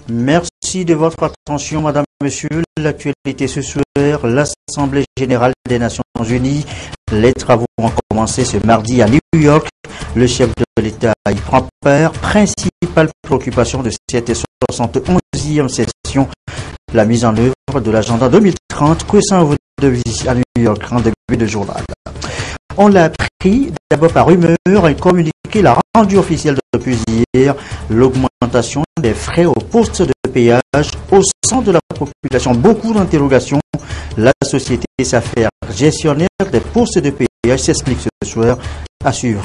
Merci de votre attention, Madame, Monsieur. L'actualité ce soir, l'Assemblée générale des Nations Unies. Les travaux ont commencé ce mardi à New York. Le chef de l'État y prend part. Principale préoccupation de cette 71e session, la mise en œuvre de l'agenda 2030. Que ça vous devise à New York en début de journal. On l'a appris d'abord par rumeur, un communiqué l'a rendu officiel depuis hier, l'augmentation des frais au poste de péage au sein de la population. Beaucoup d'interrogations. La société s'affaire gestionnaire des postes de péage s'explique ce soir. À suivre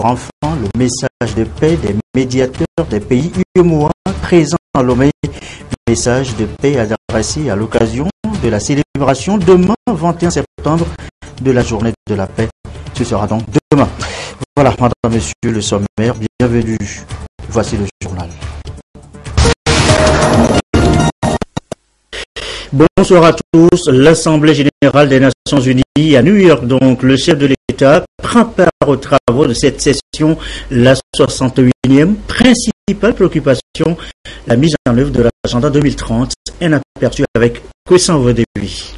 enfin le message de paix des médiateurs des pays UEMOA présents à Lomé. Message de paix adressé à l'occasion de la célébration demain 21 septembre de la journée de la paix. Ce sera donc demain. Voilà, madame, monsieur, le sommaire. Bienvenue. Voici le journal. Bonsoir à tous. L'Assemblée générale des Nations Unies à New York, donc, le chef de l'État prend part aux travaux de cette session, la 61e. Principale préoccupation, la mise en œuvre de l'agenda 2030. Un aperçu avec Kwessan Vodebi.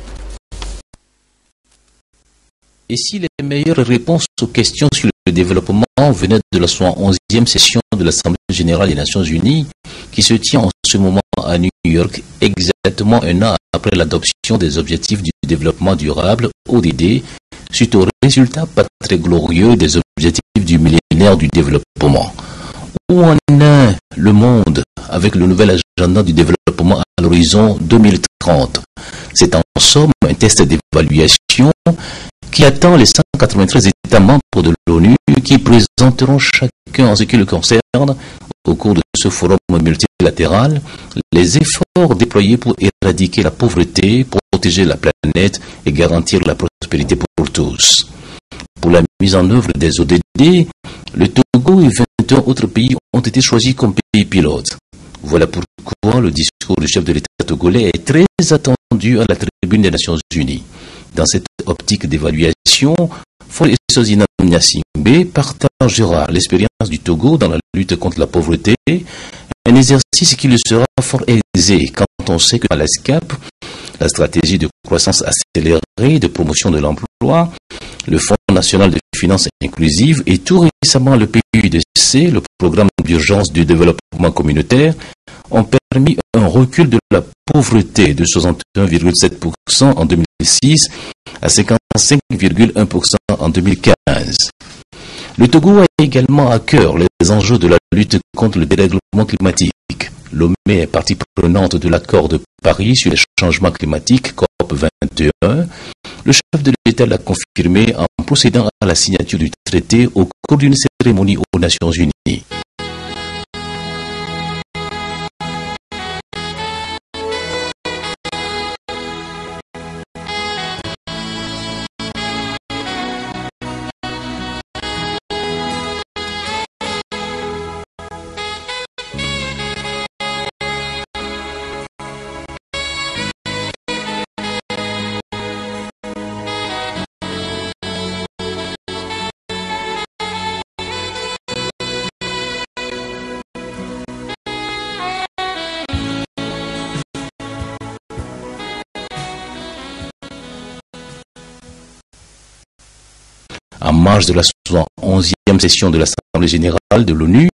Et si les meilleures réponses aux questions sur le développement venaient de la 71e session de l'Assemblée générale des Nations Unies, qui se tient en ce moment à New York, exactement un an après l'adoption des objectifs du développement durable, ODD, suite aux résultats pas très glorieux des objectifs du millénaire du développement. Où en est le monde avec le nouvel agenda du développement à l'horizon 2030? C'est en somme un test d'évaluation qui attend les 193 États membres de l'ONU qui présenteront chacun en ce qui le concerne au cours de ce forum multilatéral les efforts déployés pour éradiquer la pauvreté, protéger la planète et garantir la prospérité pour tous. Pour la mise en œuvre des ODD, le Togo et 21 autres pays ont été choisis comme pays pilotes. Voilà pourquoi le discours du chef de l'État togolais est très attendu à la tribune des Nations Unies. Dans cette optique d'évaluation, Foy Esozina Nyasingbe partagera l'expérience du Togo dans la lutte contre la pauvreté, un exercice qui lui sera fort aisé quand on sait que à l'ESCAP, la stratégie de croissance accélérée de promotion de l'emploi, le Fonds national de finances inclusives et tout récemment le PUDC, le programme d'urgence du développement communautaire, ont permis un recul de la pauvreté de 61,7% en 2006 à 55,1% en 2015. Le Togo a également à cœur les enjeux de la lutte contre le dérèglement climatique. Lomé est partie prenante de l'accord de Paris sur les changements climatiques COP21. Le chef de l'État l'a confirmé en procédant à la signature du traité au cours d'une cérémonie aux Nations Unies. En marge de la 71e session de l'Assemblée générale de l'ONU,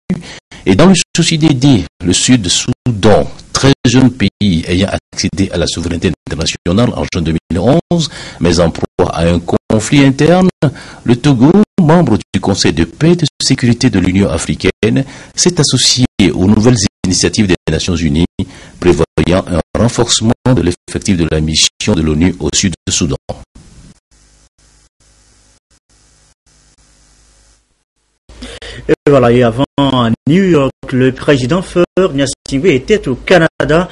et dans le souci d'aider le Sud-Soudan, très jeune pays ayant accédé à la souveraineté internationale en juin 2011, mais en proie à un conflit interne, le Togo, membre du Conseil de paix et de sécurité de l'Union africaine, s'est associé aux nouvelles initiatives des Nations Unies prévoyant un renforcement de l'effectif de la mission de l'ONU au Sud-Soudan. Et voilà, et avant à New York, le président Faure Gnassingbé était au Canada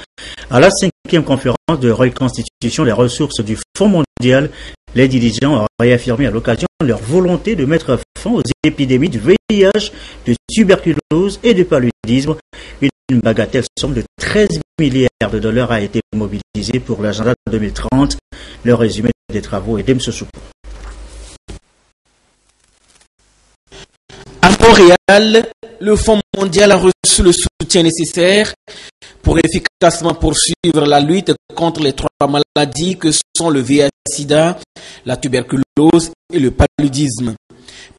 à la 5e conférence de reconstitution des ressources du Fonds mondial. Les dirigeants ont réaffirmé à l'occasion leur volonté de mettre fin aux épidémies de VIH, de tuberculose et de paludisme. Une bagatelle somme de 13 milliards de dollars a été mobilisée pour l'agenda 2030. Le résumé des travaux est d'Emso Soukou. À Montréal, le Fonds mondial a reçu le soutien nécessaire pour efficacement poursuivre la lutte contre les 3 maladies que sont le VIH-Sida, la tuberculose et le paludisme.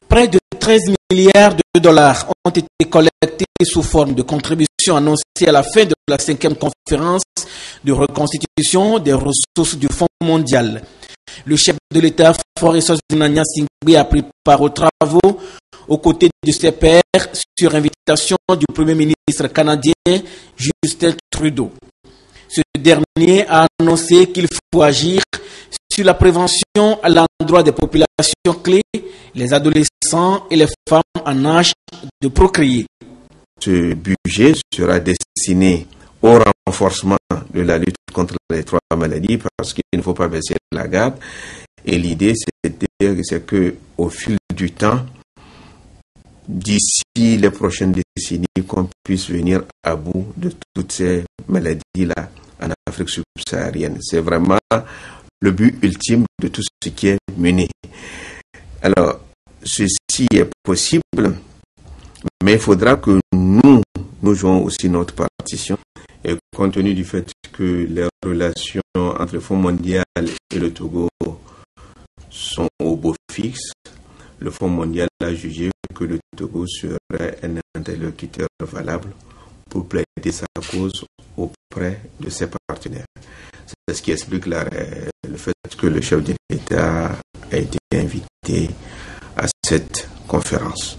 Près de 13 milliards de dollars ont été collectés sous forme de contributions annoncées à la fin de la 5e conférence de reconstitution des ressources du Fonds mondial. Le chef de l'État, Faure Gnagna Singbe, a pris part aux travaux aux côtés de ses pairs sur invitation du Premier ministre canadien Justin Trudeau. Ce dernier a annoncé qu'il faut agir sur la prévention à l'endroit des populations clés, les adolescents et les femmes en âge de procréer. Ce budget sera destiné au renforcement de la lutte contre les 3 maladies parce qu'il ne faut pas baisser la garde. Et l'idée, c'est qu'au fil du temps, d'ici les prochaines décennies, qu'on puisse venir à bout de toutes ces maladies-là en Afrique subsaharienne. C'est vraiment le but ultime de tout ce qui est mené. Alors, ceci est possible, mais il faudra que nous jouons aussi notre partition. Et compte tenu du fait que les relations entre le Fonds mondial et le Togo sont au beau fixe, le Fonds mondial a jugé que le Togo serait un interlocuteur valable pour plaider sa cause auprès de ses partenaires. C'est ce qui explique le fait que le chef de l'État a été invité à cette conférence.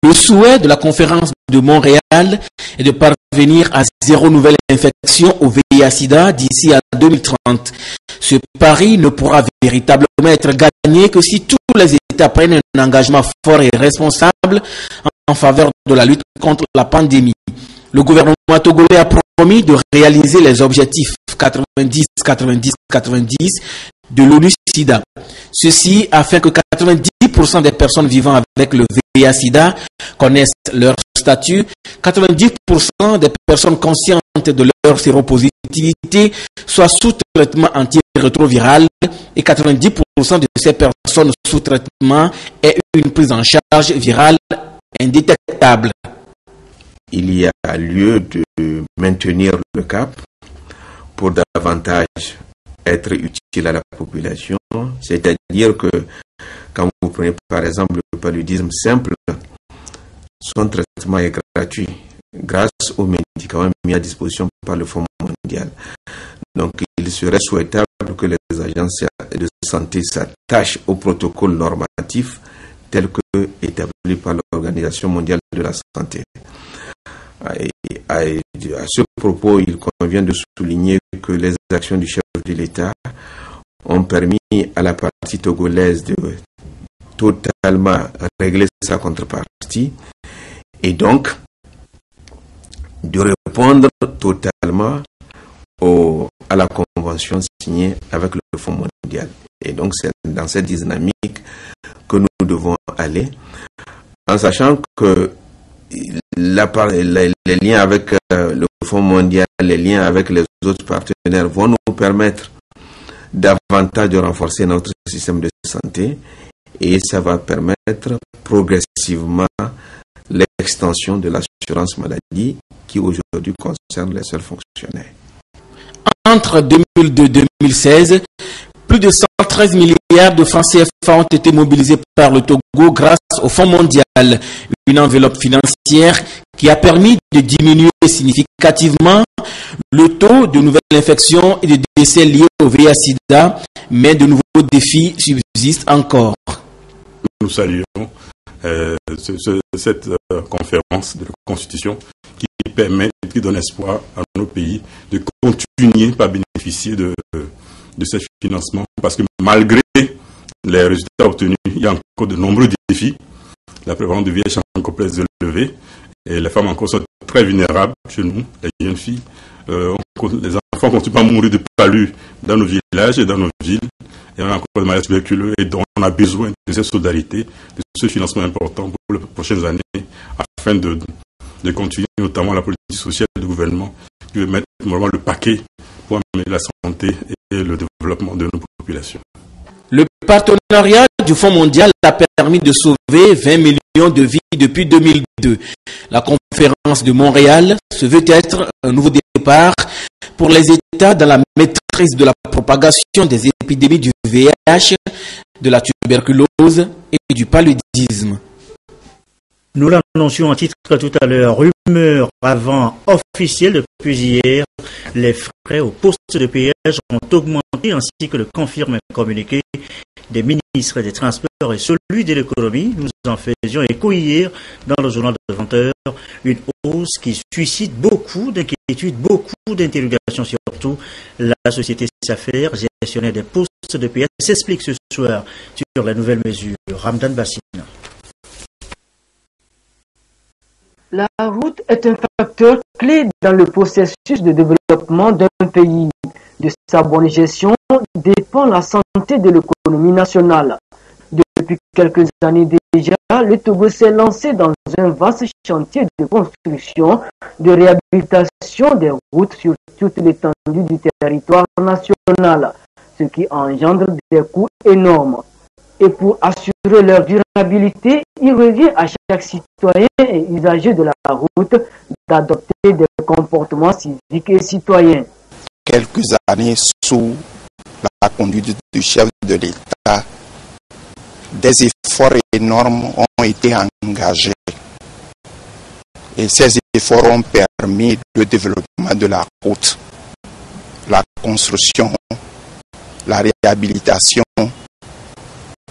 Le souhait de la conférence de Montréal est de parvenir à 0 nouvelle infection au VIH-Sida d'ici à 2030. Ce pari ne pourra véritablement être gagné que si tous les États prennent un engagement fort et responsable en faveur de la lutte contre la pandémie. Le gouvernement togolais a promis de réaliser les objectifs 90-90-90 de l'ONU-SIDA. Ceci afin que 90% des personnes vivant avec le VIH-Sida connaissent leur statut, 90% des personnes conscientes de leur séropositivité soient sous traitement antirétroviral et 90% de ces personnes sous traitement aient une prise en charge virale indétectable. Il y a lieu de maintenir le cap pour davantage être utile à la population, c'est-à-dire que quand vous prenez par exemple le paludisme simple, son traitement est gratuit grâce aux médicaments mis à disposition par le Fonds mondial. Donc il serait souhaitable que les agences de santé s'attachent au protocole normatif tel que établi par l'Organisation mondiale de la santé. À ce propos, il convient de souligner que les actions du chef de l'État ont permis à la partie togolaise de totalement régler sa contrepartie et donc de répondre totalement à la convention signée avec le Fonds mondial. Et donc c'est dans cette dynamique que nous devons aller, en sachant que les liens avec le Fonds mondial, les liens avec les autres partenaires vont nous permettre davantage de renforcer notre système de santé et ça va permettre progressivement l'extension de l'assurance maladie qui aujourd'hui concerne les seuls fonctionnaires. Entre 2002 et 2016, plus de 113 milliards de francs CFA ont été mobilisés par le Togo grâce au Fonds mondial, une enveloppe financière qui a permis de diminuer significativement le taux de nouvelles infections et de décès liés au VIH-Sida, mais de nouveaux défis subsistent encore. Nous saluons cette conférence de reconstitution qui permet, qui donne espoir à nos pays de continuer par bénéficier de ces financements, parce que malgré les résultats obtenus, il y a encore de nombreux défis. La prévalence de VIH est encore plus élevée et les femmes encore sont très vulnérables chez nous, les jeunes filles. Les enfants continuent pas à mourir de palu dans nos villages et dans nos villes. Et on a encore des maladies tuberculeuses et donc on a besoin de cette solidarité, de ce financement important pour les prochaines années afin de continuer notamment la politique sociale du gouvernement qui veut mettre vraiment le paquet pour améliorer la santé et le développement de nos populations. Le partenariat du Fonds mondial a permis de sauver 20 millions de vies depuis 2002. La conférence conférence de Montréal se veut être un nouveau départ pour les États dans la maîtrise de la propagation des épidémies du VIH, de la tuberculose et du paludisme. Nous l'annoncions en titre tout à l'heure. Rumeur avant officielle depuis hier. Les frais au poste de péage ont augmenté ainsi que le confirme un communiqué des ministres des Transports et celui de l'économie. Nous en faisions écho hier dans le journal de 20 heures. Une hausse qui suscite beaucoup d'inquiétudes, beaucoup d'interrogations surtout. La société SAFER, gestionnaire des postes de péage, s'explique ce soir sur la nouvelle mesure. Ramdan Bassine. La route est un facteur clé dans le processus de développement d'un pays. De sa bonne gestion dépend la santé de l'économie nationale. Depuis quelques années déjà, le Togo s'est lancé dans un vaste chantier de construction, de réhabilitation des routes sur toute l'étendue du territoire national, ce qui engendre des coûts énormes. Et pour assurer leur durabilité, il revient à chaque citoyen et usager de la route d'adopter des comportements civiques et citoyens. Quelques années sous la conduite du chef de l'État, des efforts énormes ont été engagés. Et ces efforts ont permis le développement de la route, la construction, la réhabilitation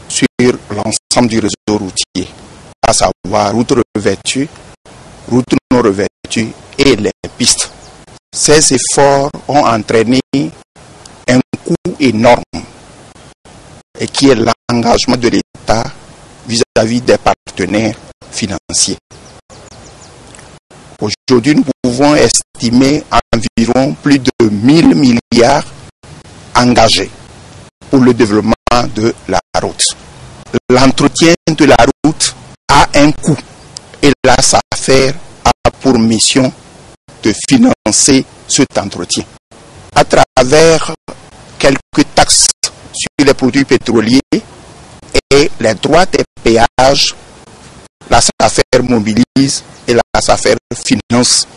sur l'ensemble du réseau routier, à savoir routes revêtues, routes non revêtues et les pistes. Ces efforts ont entraîné un coût énorme et qui est l'engagement de l'État vis-à-vis des partenaires financiers. Aujourd'hui, nous pouvons estimer environ plus de 1000 milliards engagés pour le développement de la route. L'entretien de la route a un coût et la SAFER a pour mission de financer cet entretien à travers quelques taxes sur les produits pétroliers et les droits des péages. La SAFER mobilise et la SAFER finance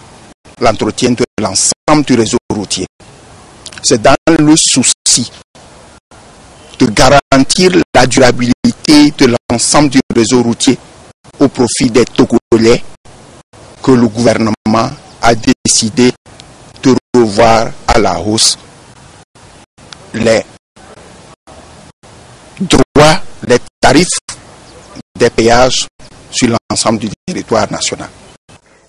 l'entretien de l'ensemble du réseau routier. C'est dans le souci de garantir la durabilité de l'ensemble du réseau routier au profit des Togolais que le gouvernement a décidé de revoir à la hausse les droits, les tarifs des péages sur l'ensemble du territoire national.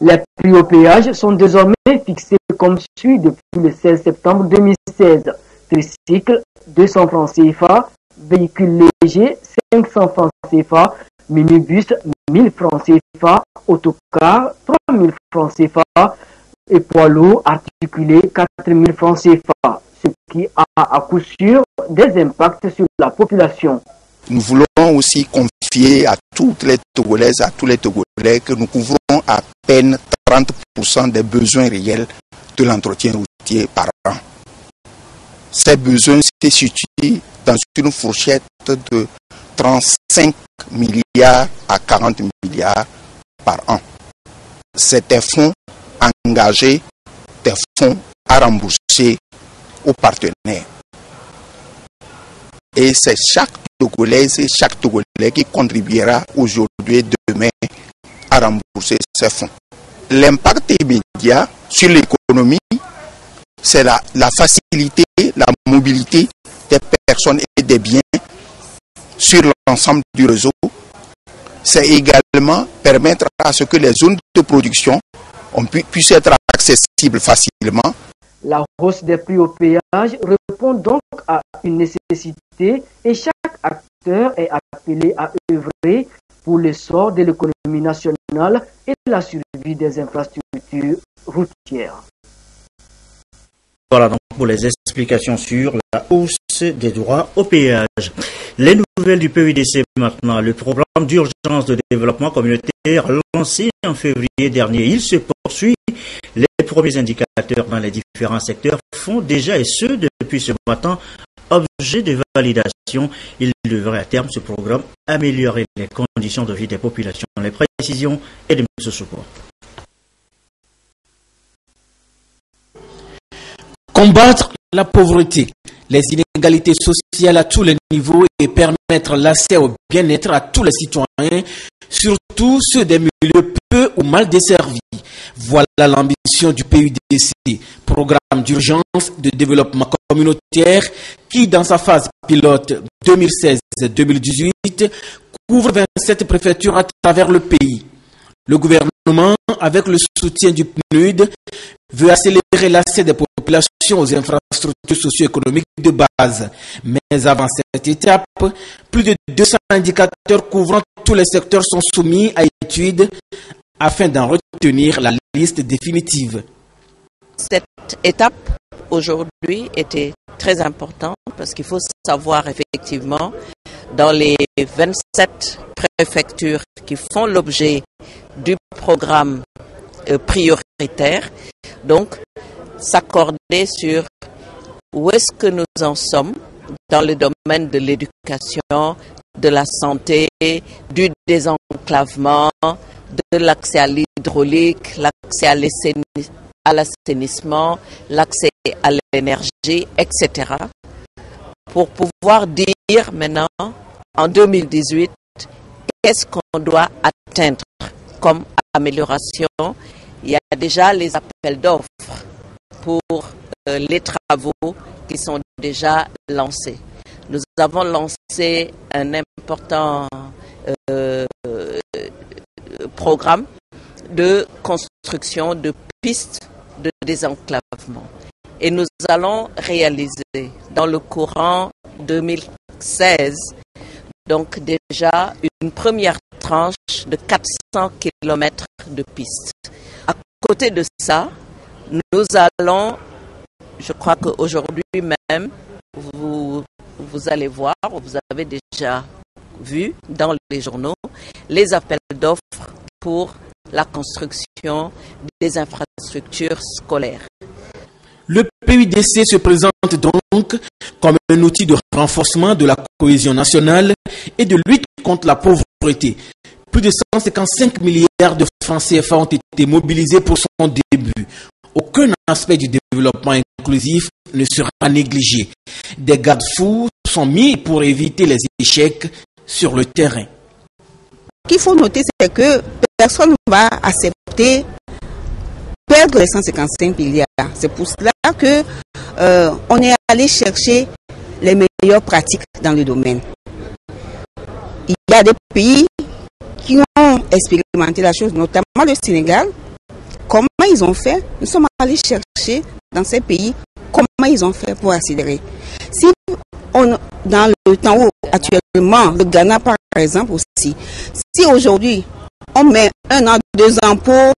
Les prix au péage sont désormais fixés comme suit depuis le 16 septembre 2016. Tricycle, 200 francs CFA, véhicule léger, 500 francs CFA, minibus, 1000 francs CFA, autocar, 3000 francs CFA et poids lourd articulé, 4000 francs CFA, ce qui a à coup sûr des impacts sur la population. Nous voulons aussi confier à toutes les Togolaises, à tous les Togolais que nous couvrons à peine 30% des besoins réels de l'entretien routier par an. Ces besoins se situent dans une fourchette de 35 milliards à 40 milliards par an. C'est des fonds engagés, des fonds à rembourser aux partenaires. Et c'est chaque Togolaise et chaque Togolais qui contribuera aujourd'hui et demain à rembourser ces fonds. L'impact immédiat sur l'économie, c'est la facilité, la mobilité des personnes et des biens sur l'ensemble du réseau. C'est également permettre à ce que les zones de production puissent être accessibles facilement. La hausse des prix au péage répond donc à une nécessité et chaque acteur est appelé à œuvrer pour l'essor de l'économie nationale et la survie des infrastructures routières. Voilà donc pour les explications sur la hausse des droits au péage. Les nouvelles du PUDC maintenant. Le programme d'urgence de développement communautaire lancé en février dernier, il se poursuit. Les premiers indicateurs dans les différents secteurs font déjà, et ce depuis ce matin, objet de validation. Il devrait à terme, ce programme, améliorer les conditions de vie des populations. Les précisions et de M. Soukour. Combattre la pauvreté, les inégalités sociales à tous les niveaux et permettre l'accès au bien-être à tous les citoyens, surtout ceux des milieux peu ou mal desservis. Voilà l'ambition du PUDC, programme d'urgence de développement communautaire qui, dans sa phase pilote 2016-2018, couvre 27 préfectures à travers le pays. Le gouvernement, avec le soutien du PNUD, veut accélérer l'accès des populations aux infrastructures socio-économiques de base. Mais avant cette étape, plus de 200 indicateurs couvrant tous les secteurs sont soumis à étude afin d'en retenir la liste définitive. Cette étape aujourd'hui était très importante parce qu'il faut savoir effectivement dans les 27 préfectures qui font l'objet du programme prioritaire, donc s'accorder sur où est-ce que nous en sommes dans le domaine de l'éducation, de la santé, du désenclavement, de l'accès à l'hydraulique, l'accès à l'assainissement, l'accès à l'énergie, etc. Pour pouvoir dire maintenant, en 2018, qu'est-ce qu'on doit atteindre comme amélioration. Il y a déjà les appels d'offres pour les travaux qui sont déjà lancés. Nous avons lancé un important programme de construction de pistes de désenclavement. Et nous allons réaliser dans le courant 2016, donc déjà une première tranche de 400 km de pistes. À côté de ça, nous allons, je crois qu'aujourd'hui même, vous allez voir, vous avez déjà vu dans les journaux, les appels d'offres pour la construction des infrastructures scolaires. Le PUDC se présente donc comme un outil de renforcement de la cohésion nationale et de lutte contre la pauvreté. Plus de 155 milliards de francs CFA ont été mobilisés pour son début. Aucun aspect du développement inclusif ne sera négligé. Des garde-fous sont mis pour éviter les échecs sur le terrain. Ce qu'il faut noter, c'est que personne ne va accepter perdre les 155 milliards. C'est pour cela que on est allé chercher les meilleures pratiques dans le domaine. Il y a des pays qui ont expérimenté la chose, notamment le Sénégal. Comment ils ont fait? Nous sommes allés chercher dans ces pays comment ils ont fait pour accélérer. Si dans le temps où actuellement, le Ghana par exemple aussi, si aujourd'hui on met 1 an, 2 ans pour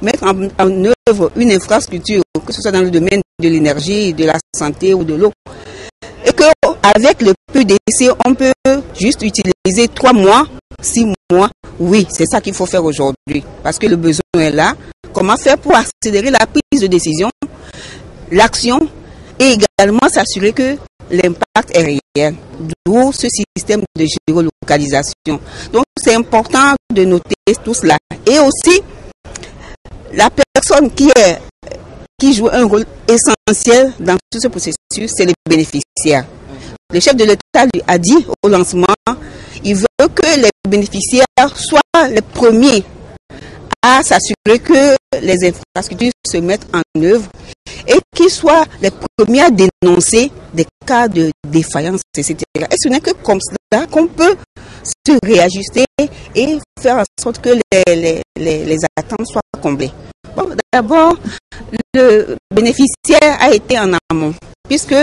mettre en œuvre une infrastructure, que ce soit dans le domaine de l'énergie, de la santé ou de l'eau, et qu'avec le PUDC, on peut juste utiliser 3 mois, 6 mois, oui, c'est ça qu'il faut faire aujourd'hui, parce que le besoin est là. Comment faire pour accélérer la prise de décision, l'action, et également s'assurer que l'impact est réel, d'où ce système de géolocalisation. Donc c'est important de noter tout cela. Et aussi, la personne qui joue un rôle essentiel dans tout ce processus, c'est les bénéficiaires. Le chef de l'État lui a dit au lancement, il veut que les bénéficiaires soient les premiers à s'assurer que les infrastructures se mettent en œuvre et qu'ils soient les premiers à dénoncer des cas de défaillance, etc. Et ce n'est que comme cela qu'on peut se réajuster et faire en sorte que les attentes soient comblées. Bon, d'abord, le bénéficiaire a été en amont, puisque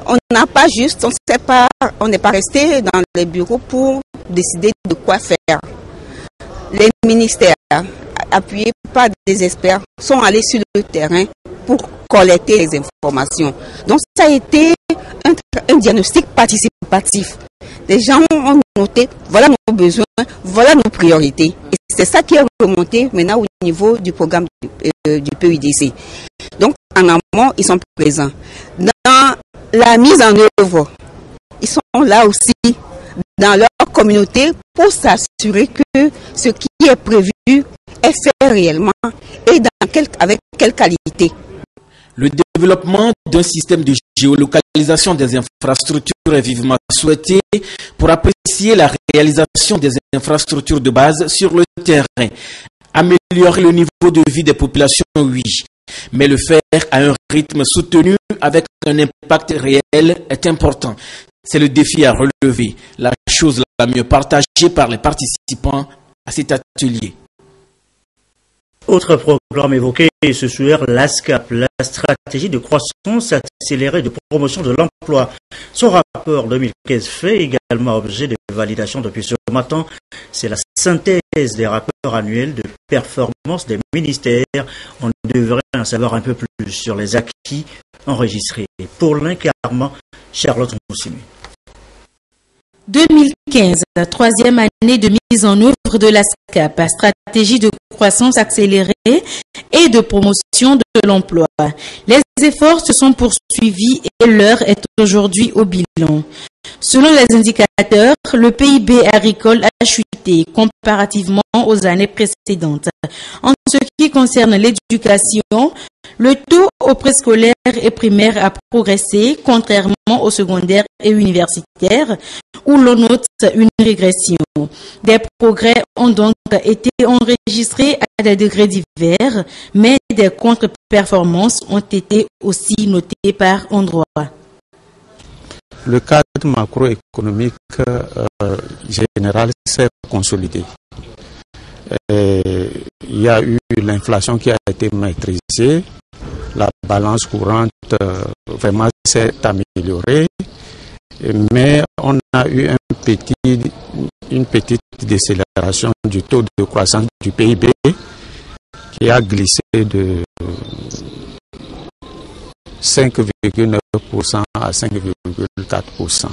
on n'a pas juste, on n'est pas resté dans les bureaux pour décider de quoi faire. Les ministères, appuyés par des experts, sont allés sur le terrain pour collecter les informations. Donc ça a été un diagnostic participatif. Les gens ont noté, voilà nos besoins, voilà nos priorités. Et c'est ça qui est remonté maintenant au niveau du programme du PUDC. Donc en amont, ils sont présents. Dans la mise en œuvre, ils sont là aussi dans leur communauté pour s'assurer que ce qui est prévu est fait réellement et avec quelle qualité. Le développement d'un système de géolocalisation des infrastructures est vivement souhaité pour apprécier la réalisation des infrastructures de base sur le terrain. Améliorer le niveau de vie des populations, oui, mais le faire à un rythme soutenu avec un impact réel est important. C'est le défi à relever, la chose la mieux partagée par les participants à cet atelier. Autre programme évoqué ce soir, l'ASCAP, la stratégie de croissance accélérée de promotion de l'emploi. Son rapport 2015 fait également objet de validation depuis ce matin. C'est la synthèse des rapports annuels de performance des ministères. On devrait en savoir un peu plus sur les acquis enregistrés. Pour l'incarnement, Charlotte Moussimi. 2015, troisième année de mise en œuvre de l'ASCAP, stratégie de croissance accélérée et de promotion de l'emploi. Les efforts se sont poursuivis et l'heure est aujourd'hui au bilan. Selon les indicateurs, le PIB agricole a chuté comparativement aux années précédentes. En ce qui concerne l'éducation, le taux au préscolaire et primaire a progressé, contrairement au secondaire et universitaire, où l'on note une régression. Des progrès ont donc été enregistrés à des degrés divers, mais des contre-performances ont été aussi notées par endroits. Le cadre macroéconomique général s'est consolidé. Il y a eu l'inflation qui a été maîtrisée, la balance courante vraiment s'est améliorée, mais on a eu une petite décélération du taux de croissance du PIB qui a glissé de 5,9% à 5,4%.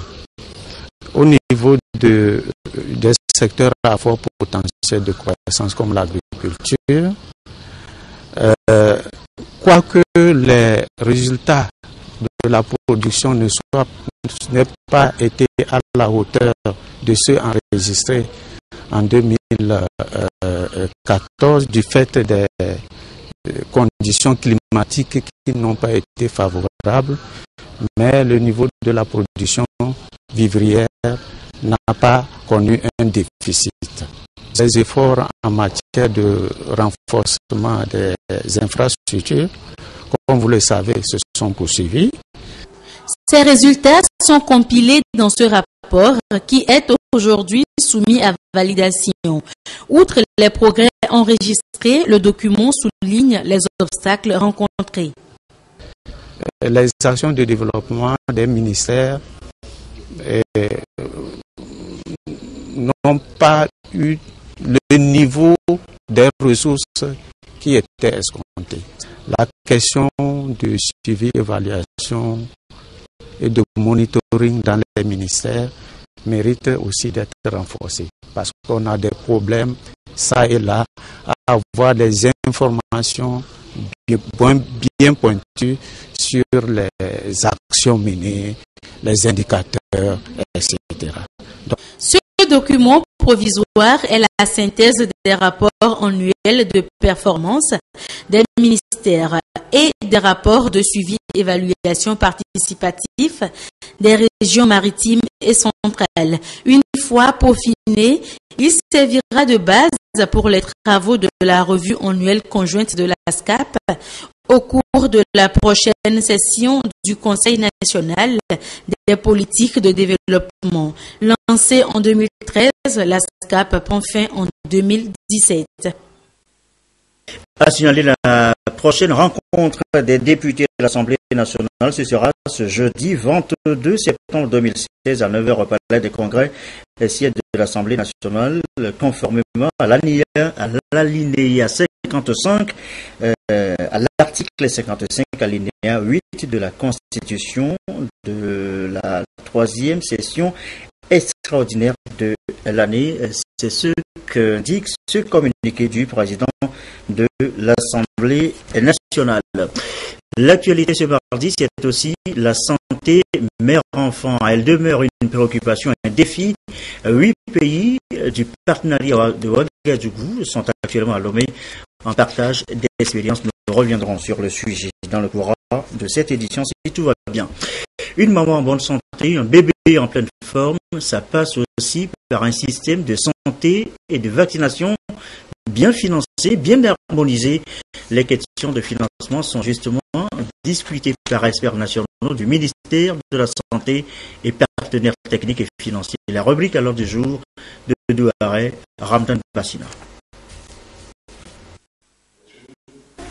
Au niveau des secteurs à fort potentiel de croissance comme l'agriculture, quoique les résultats de la production n'aient pas été à la hauteur de ceux enregistrés en 2014 du fait des conditions climatiques qui n'ont pas été favorables, mais le niveau de la production vivrière n'a pas connu un déficit. Les efforts en matière de renforcement des infrastructures, comme vous le savez, se sont poursuivis. Ces résultats sont compilés dans ce rapport qui est aujourd'hui soumis à validation. Outre les progrès enregistrés, le document souligne les obstacles rencontrés. Les actions de développement des ministères n'ont pas eu le niveau des ressources qui étaient escomptées. La question de suivi, évaluation et de monitoring dans les ministères mérite aussi d'être renforcée parce qu'on a des problèmes, ça et là, à avoir des informations bien pointues sur les actions menées, les indicateurs, etc. Donc, ce document provisoire est la synthèse des rapports annuels de performance des ministères et des rapports de suivi et évaluation participatif des régions maritimes et centrales. Une fois peaufiné, il servira de base pour les travaux de la revue annuelle conjointe de l'ASCAP au cours de la prochaine session du Conseil national des politiques de développement. Lancée en 2013, l'ASCAP prend fin en 2017. À signaler la prochaine rencontre des députés de l'Assemblée nationale, ce sera ce jeudi 22 septembre 2016 à 9h au Palais des Congrès, siège de l'Assemblée nationale, conformément à l'alinéa 55, à l'article 55, alinéa 8 de la Constitution de la troisième session extraordinaire de l'année. C'est ce qu'indique ce communiqué du président de l'Assemblée nationale. L'actualité ce mardi, c'est aussi la santé mère-enfant. Elle demeure une préoccupation, un défi. 8 pays du partenariat de Ouagadougou sont actuellement à Lomé en partage d'expériences. Nous reviendrons sur le sujet dans le courant de cette édition si tout va bien. Une maman en bonne santé, un bébé en pleine forme, ça passe aussi par un système de santé et de vaccination bien financé, bien harmonisé. Les questions de financement sont justement discutées par experts nationaux du ministère de la Santé et partenaires techniques et financiers. La rubrique à l'ordre du jour de Douaré, Ramdan Bassina.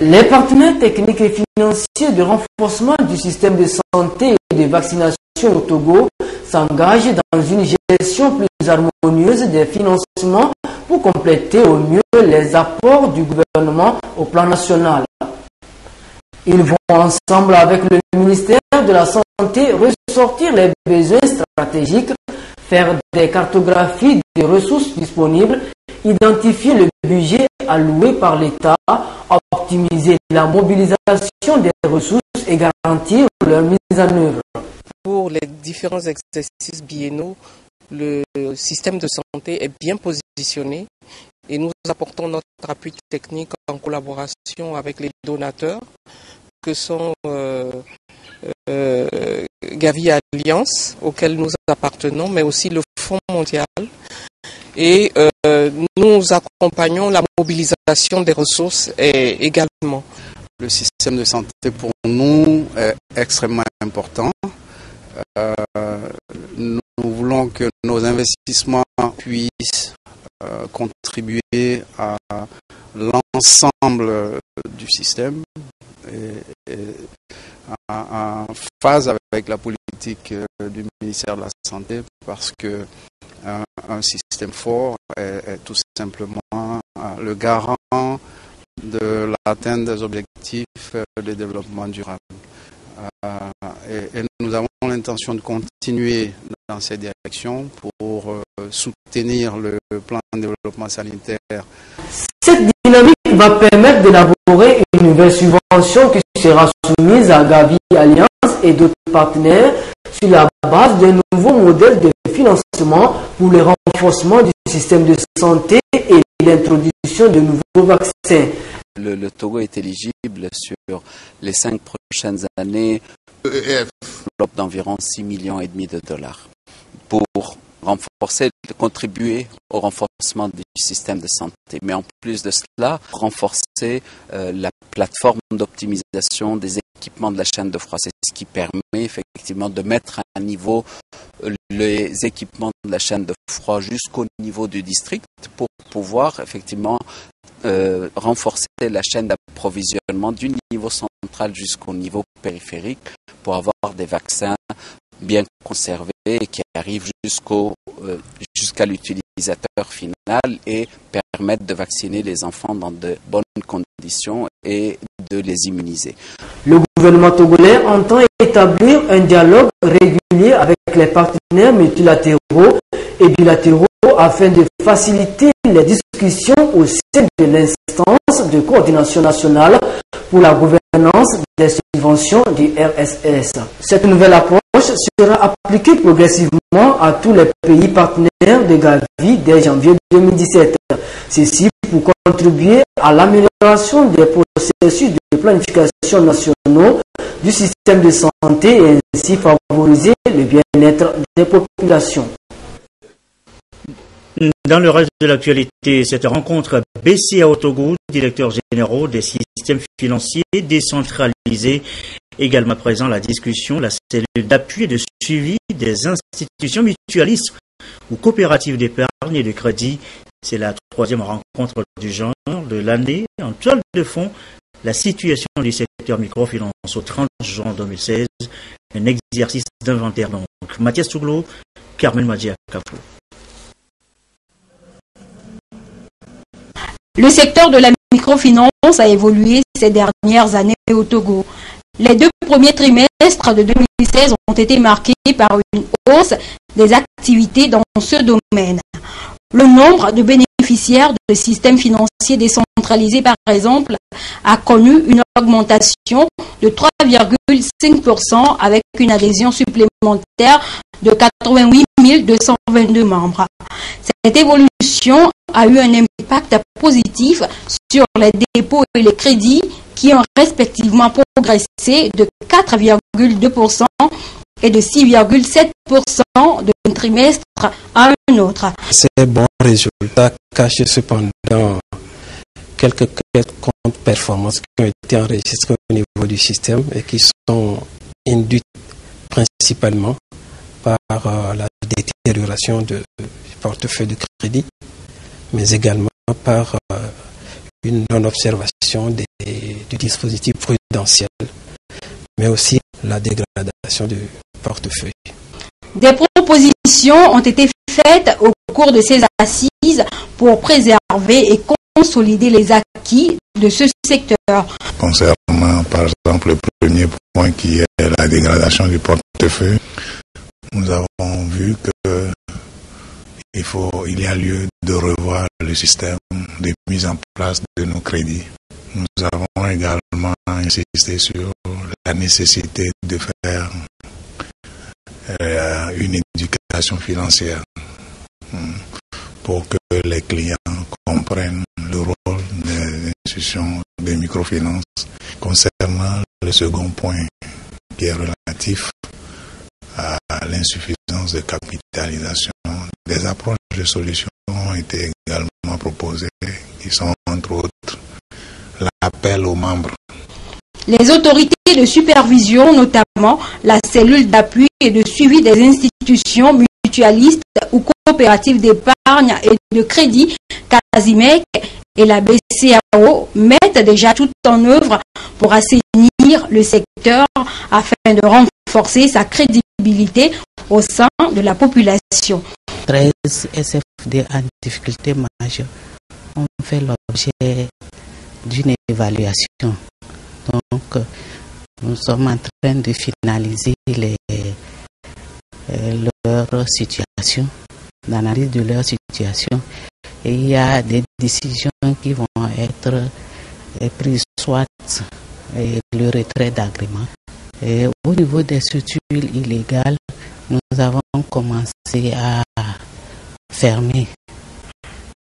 Les partenaires techniques et financiers de renforcement du système de santé et de vaccination au Togo s'engagent dans une gestion plus harmonieuse des financements pour compléter au mieux les apports du gouvernement au plan national. Ils vont ensemble avec le ministère de la Santé ressortir les besoins stratégiques, faire des cartographies des ressources disponibles, identifier le budget alloué par l'État, optimiser la mobilisation des ressources et garantir leur mise en œuvre. Pour les différents exercices biennaux, le système de santé est bien positionné et nous apportons notre appui technique en collaboration avec les donateurs que sont Gavi Alliance, auquel nous appartenons, mais aussi le Fonds mondial. Et nous accompagnons la mobilisation des ressources également. Le système de santé pour nous est extrêmement important. Nous voulons que nos investissements puissent contribuer à l'ensemble du système et en phase avec la politique du ministère de la Santé, parce que un système fort est tout simplement le garant de l'atteinte des objectifs de développement durable. Et nous avons l'intention de continuer dans cette direction pour soutenir le plan de développement sanitaire. Cette dynamique va permettre d'élaborer une nouvelle subvention qui sera soumise à Gavi Alliance et d'autres partenaires sur la base d'un nouveau modèle de financement pour le renforcement du système de santé et l'introduction de nouveaux vaccins. Le Togo est éligible sur les 5 prochaines années d'environ 6,5 millions de dollars pour renforcer, contribuer au renforcement du système de santé. Mais en plus de cela, renforcer la plateforme d'optimisation des équipements de la chaîne de froid. C'est ce qui permet effectivement de mettre à niveau les équipements de la chaîne de froid jusqu'au niveau du district pour pouvoir effectivement renforcer la chaîne d'approvisionnement du niveau central jusqu'au niveau périphérique pour avoir des vaccins bien conservés et qui arrivent jusqu'à l'utilisateur final et permettent de vacciner les enfants dans de bonnes conditions et de les immuniser. Le gouvernement togolais entend établir un dialogue régulier avec les partenaires multilatéraux et bilatéraux afin de faciliter les discussions au sein de l'instance de coordination nationale pour la gouvernance des subventions du RSS. Cette nouvelle approche sera appliquée progressivement à tous les pays partenaires de Gavi dès janvier 2017. Ceci pour contribuer à l'amélioration des processus de planification nationaux du système de santé et ainsi favoriser le bien-être des populations. Dans le reste de l'actualité, cette rencontre BCA au Togo, directeur généraux des systèmes financiers décentralisés, également présent la discussion, la cellule d'appui et de suivi des institutions mutualistes ou coopératives d'épargne et de crédit. C'est la 3e rencontre du genre de l'année. En toile de fond, la situation du secteur microfinance au 30 juin 2016, un exercice d'inventaire. Donc, Mathias Touglo, Carmen Madia Capou. Le secteur de la microfinance a évolué ces dernières années au Togo. Les 2 premiers trimestres de 2016 ont été marqués par une hausse des activités dans ce domaine. Le nombre de bénéficiaires de systèmes financiers décentralisés, par exemple, a connu une augmentation de 3,5% avec une adhésion supplémentaire de 88 222 membres. Cette évolution a eu un impact positif sur les dépôts et les crédits qui ont respectivement progressé de 4,2% et de 6,7% d'un trimestre à un autre. Ces bons résultats cachent cependant quelques contre-performances qui ont été enregistrées au niveau du système et qui sont induites principalement par la détérioration du portefeuille de crédit, mais également par une non-observation du dispositif prudentiel, mais aussi la dégradation du portefeuille. Des propositions ont été faites au cours de ces assises pour préserver et consolider les acquis de ce secteur. Concernant par exemple le premier point qui est la dégradation du portefeuille, nous avons vu qu'il y a lieu de revoir le système de mise en place de nos crédits. Nous avons également insisté sur la nécessité de faire une éducation financière pour que les clients comprennent le rôle des institutions de microfinance. Concernant le second point qui est relatif à l'insuffisance de capitalisation, des approches de solutions ont été également proposées qui sont entre autres l'appel aux membres. Les autorités de supervision, notamment la cellule d'appui et de suivi des institutions mutualistes ou coopératives d'épargne et de crédit, CASIMEC et la BCAO, mettent déjà tout en œuvre pour assainir le secteur afin de renforcer sa crédibilité au sein de la population. 13 SFD en difficulté majeure ont fait l'objet d'une évaluation. Donc, nous sommes en train de finaliser leur situation, l'analyse de leur situation. Et il y a des décisions qui vont être prises, soit le retrait d'agrément. Et au niveau des structures illégales, nous avons commencé à fermer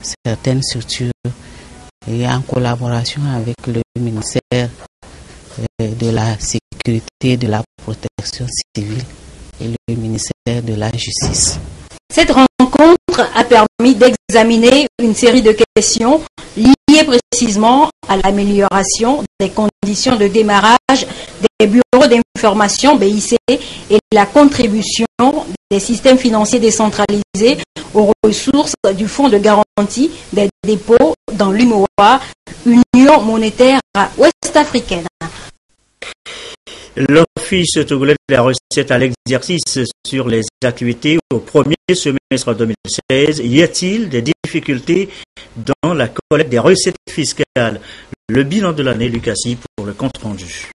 certaines structures et en collaboration avec le ministère de la Sécurité et de la Protection civile et le ministère de la Justice. Cette rencontre a permis d'examiner une série de questions liées précisément à l'amélioration des conditions de démarrage des bureaux d'information BIC et la contribution des systèmes financiers décentralisés aux ressources du Fonds de garantie des dépôts dans l'UMOA, Union monétaire ouest-africaine. L'Office togolais de la recette à l'exercice sur les activités au premier semestre 2016. Y a-t-il des difficultés dans la collecte des recettes fiscales? Le bilan de l'année, Lucassi, pour le compte rendu.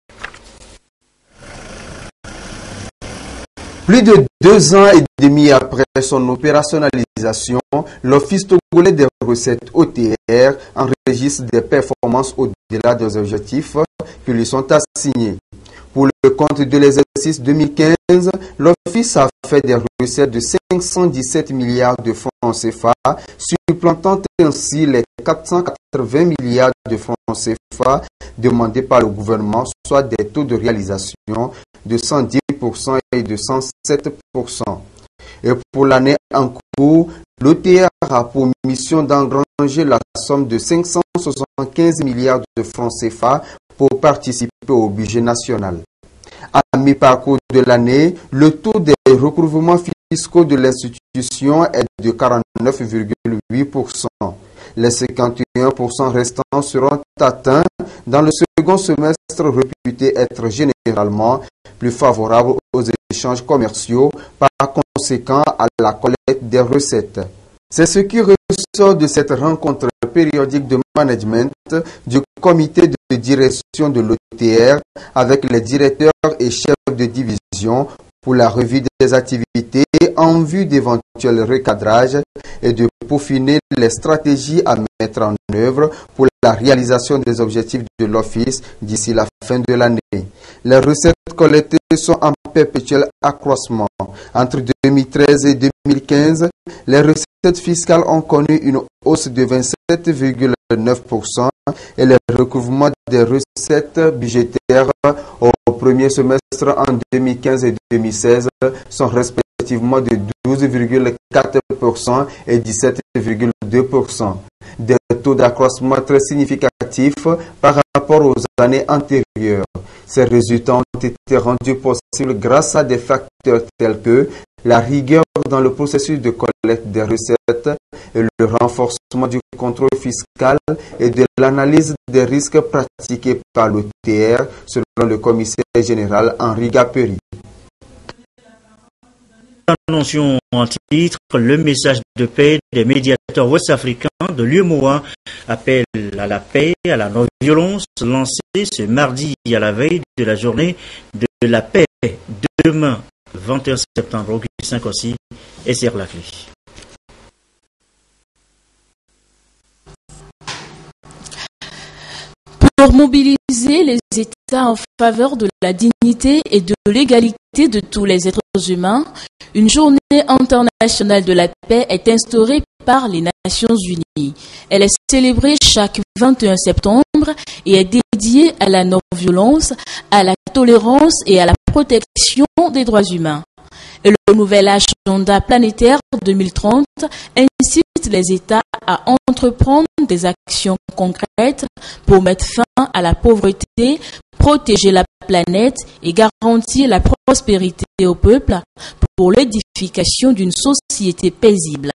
Plus de 2 ans et demi après son opérationnalisation, l'Office togolais des recettes OTR enregistre des performances au-delà des objectifs qui lui sont assignés. Pour le compte de l'exercice 2015, l'Office a fait des recettes de 517 milliards de francs CFA, supplantant ainsi les 480 milliards de francs CFA demandés par le gouvernement, soit des taux de réalisation de 110% et de 107%. Et pour l'année en cours, l'OTR a pour mission d'engranger la somme de 575 milliards de francs CFA pour participer au budget national. À mi-parcours de l'année, le taux des recouvrements fiscaux de l'institution est de 49,8%. Les 51% restants seront atteints dans le second semestre réputé être généralement plus favorable aux échanges commerciaux, par conséquent à la collecte des recettes. C'est ce qui ressort de cette rencontre périodique de management du comité de direction de l'OTR avec les directeurs et chefs de division pour la revue des activités en vue d'éventuels recadrages et de peaufiner les stratégies à mettre en œuvre pour la réalisation des objectifs de l'Office d'ici la fin de l'année. Les recettes collectées sont en perpétuel accroissement. Entre 2013 et 2015, les recettes fiscales ont connu une hausse de 27,9%, et le recouvrement des recettes budgétaires au premier semestre en 2015 et 2016 sont respectivement de 12,4% et 17,2%. Des taux d'accroissement très significatifs par rapport aux années antérieures. Ces résultats ont été rendus possibles grâce à des facteurs tels que la rigueur dans le processus de collecte des recettes et le renforcement du contrôle fiscal et de l'analyse des risques pratiqués par l'OTR, selon le commissaire général Henri Gaperi. Annoncions en titre, le message de paix des médiateurs ouest-africains de l'UEMOA appelle à la paix, à la non-violence, lancé ce mardi à la veille de la journée de la paix. Demain, 21 septembre, au 5 aussi, et serre la clé. Pour mobiliser les États en faveur de la dignité et de l'égalité de tous les êtres humains, une journée internationale de la paix est instaurée par les Nations Unies. Elle est célébrée chaque 21 septembre et est dédiée à la non-violence, à la tolérance et à la protection des droits humains. Et le nouvel agenda planétaire 2030 incite les États à entreprendre des actions concrètes pour mettre fin à la pauvreté, protéger la planète et garantir la prospérité au peuple pour l'édification d'une société paisible.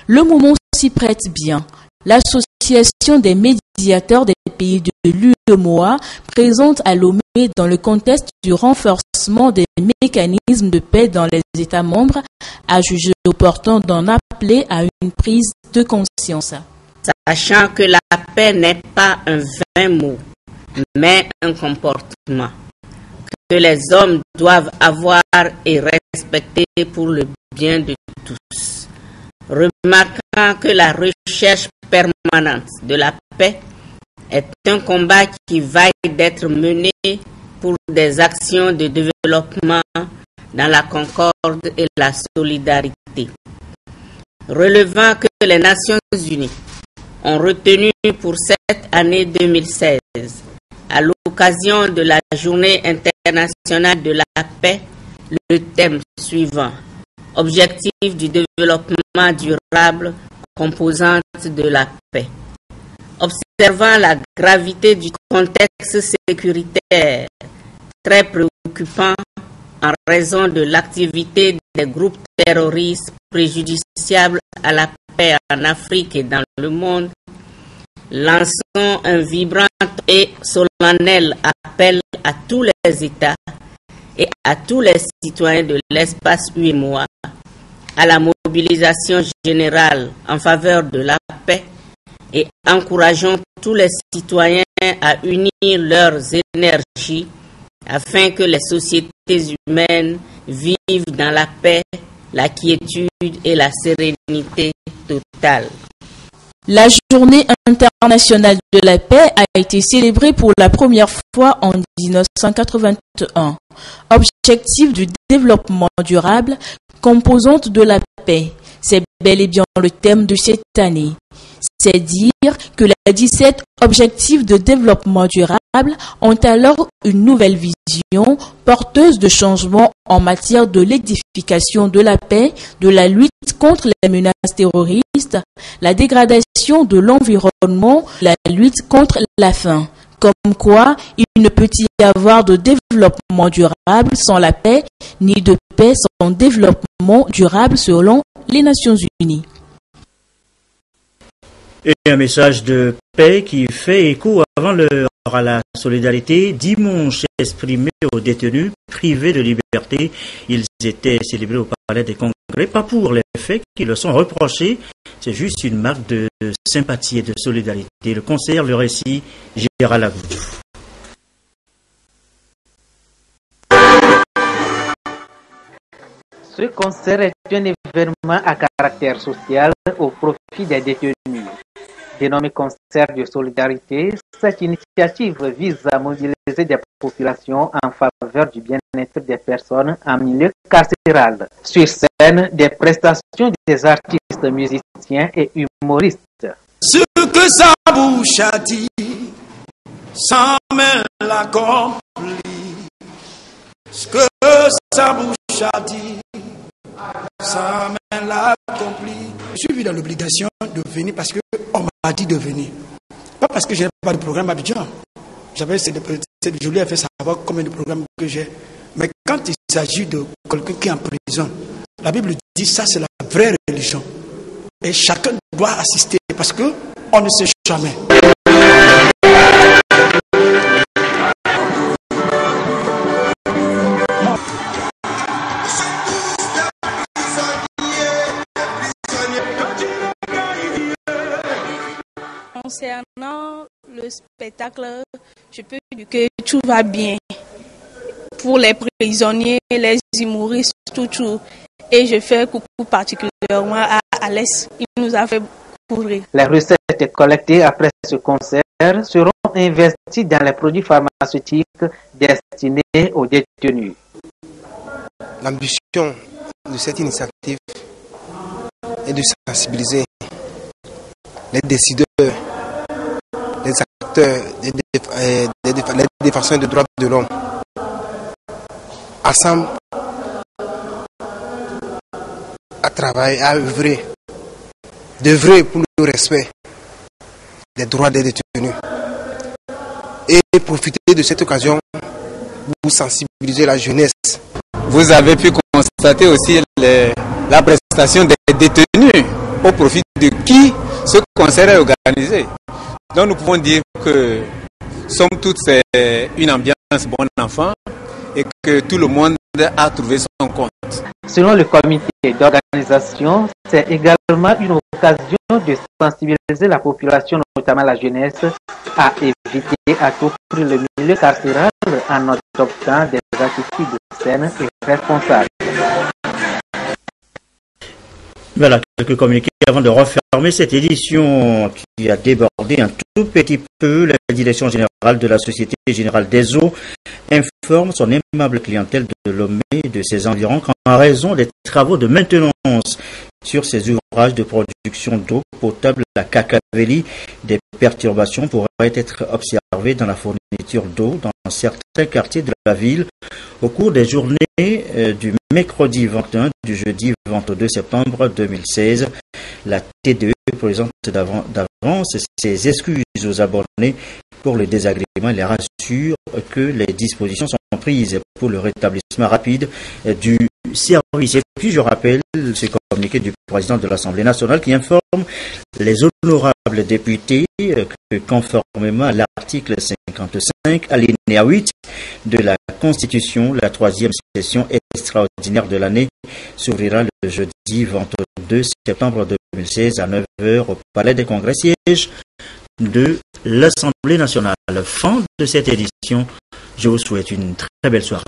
Le moment s'y prête bien. L'association des médiateurs des pays de l'UEMOA, présente à Lomé dans le contexte du renforcement des mécanismes de paix dans les États membres, a jugé opportun d'en appeler à une prise de conscience. Sachant que la paix n'est pas un vain mot, mais un comportement que les hommes doivent avoir et respecter pour le bien de tous. Remarquant que la recherche permanente de la paix est un combat qui vaille d'être mené pour des actions de développement dans la concorde et la solidarité. Relevant que les Nations Unies ont retenu pour cette année 2016, à l'occasion de la Journée internationale de la paix, le thème suivant: Objectifs du développement durable, composante de la paix. Observant la gravité du contexte sécuritaire très préoccupant en raison de l'activité des groupes terroristes préjudiciables à la paix en Afrique et dans le monde, lançons un vibrant et solennel appel à tous les États et à tous les citoyens de l'espace UEMOA à la mobilisation générale en faveur de la paix et encourageons tous les citoyens à unir leurs énergies afin que les sociétés humaines vivent dans la paix, la quiétude et la sérénité totale. La Journée internationale de la paix a été célébrée pour la première fois en 1981. Objectif du développement durable, composante de la paix. C'est bel et bien le thème de cette année. C'est dire que les 17 objectifs de développement durable ont alors une nouvelle vision porteuse de changements en matière de l'édification de la paix, de la lutte contre les menaces terroristes, la dégradation de l'environnement, la lutte contre la faim. Comme quoi, il ne peut y avoir de développement durable sans la paix, ni de paix sans développement durable selon les Nations Unies. Et un message de paix qui fait écho avant l'heure à la solidarité dimanche exprimé aux détenus privés de liberté. Ils étaient célébrés au Palais des Congrès, pas pour les faits qui leur sont reprochés, c'est juste une marque de sympathie et de solidarité. Le concert, le récit, Gérald Agoudou. Ce concert est un événement à caractère social au profit des détenus. Dénommé concert de solidarité, cette initiative vise à mobiliser des populations en faveur du bien-être des personnes en milieu carcéral. Sur scène, des prestations des artistes, musiciens et humoristes. Ce que sa bouche a dit, sa main l'accomplit. Ce que sa bouche a dit, sa main l'accomplit. Je suis vu dans l'obligation de venir parce qu'on m'a dit de venir. Pas parce que je n'ai pas de programme à Abidjan. Je lui ai fait savoir combien de programmes que j'ai. Mais quand il s'agit de quelqu'un qui est en prison, la Bible dit ça, c'est la vraie religion. Et chacun doit assister parce qu'on ne sait jamais. Concernant le spectacle, je peux dire que tout va bien. Pour les prisonniers, les humoristes, tout. Et je fais coucou particulièrement à Alès. Il nous a fait courir. Les recettes collectées après ce concert seront investies dans les produits pharmaceutiques destinés aux détenus. L'ambition de cette initiative est de sensibiliser les décideurs, les acteurs, les défenseurs des droits de l'homme, ensemble, à travailler, à œuvrer, d'œuvrer pour le respect des droits des détenus et profiter de cette occasion pour sensibiliser la jeunesse. Vous avez pu constater aussi la prestation des détenus au profit de qui ce concert est organisé. Donc nous pouvons dire que somme toute c'est une ambiance bon enfant et que tout le monde a trouvé son compte. Selon le comité d'organisation, c'est également une occasion de sensibiliser la population, notamment la jeunesse, à éviter à tout prix le milieu carcéral en adoptant des attitudes saines et responsables. Voilà, quelques communiqués avant de refermer cette édition qui a débordé un tout petit peu. La direction générale de la Société Générale des Eaux informe son aimable clientèle de Lomé et de ses environs qu'en raison des travaux de maintenance sur ses ouvrages de production d'eau potable à Kakaveli, des perturbations pourraient être observées dans la fourniture d'eau dans certains quartiers de la ville au cours des journées du mercredi 21 du jeudi 22 septembre 2016. La TDE présente d'avance ses excuses aux abonnés pour le désagrément et les rassure que les dispositions sont prises pour le rétablissement rapide du service. Et puis je rappelle ce communiqué du président de l'Assemblée nationale qui informe les honorables députés que conformément à l'article 55 alinéa 8 de la Constitution, la troisième session extraordinaire de l'année s'ouvrira le jeudi 22 septembre 2016 à 9h au Palais des Congrès, siège de l'Assemblée nationale. Fin de cette édition. Je vous souhaite une très belle soirée.